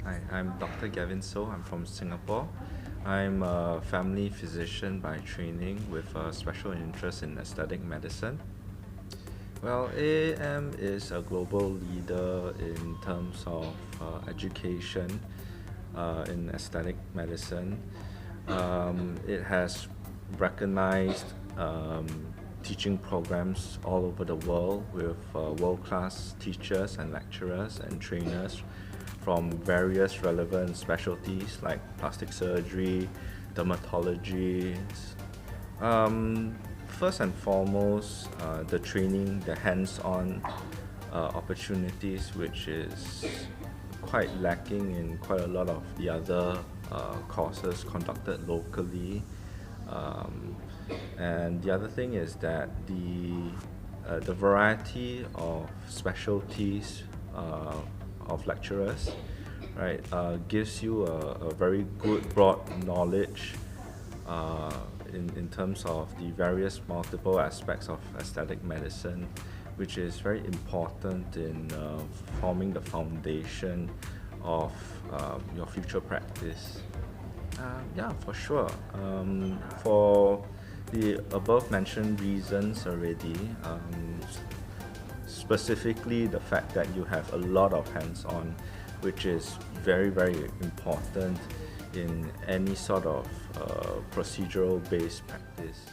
Hi, I'm Dr. Gavin Soh. I'm from Singapore. I'm a family physician by training with a special interest in aesthetic medicine. Well, AAM is a global leader in terms of education in aesthetic medicine. It has recognized teaching programs all over the world with world-class teachers and lecturers and trainers from various relevant specialties like plastic surgery, dermatology. First and foremost, the training, the hands-on opportunities, which is quite lacking in quite a lot of the other courses conducted locally. Um, and the other thing is that the variety of specialties of lecturers, right, gives you a very good broad knowledge uh, in terms of the various multiple aspects of aesthetic medicine, which is very important in forming the foundation of your future practice. Yeah, for sure. For the above mentioned reasons already, specifically the fact that you have a lot of hands-on, which is very, very important in any sort of procedural based practice.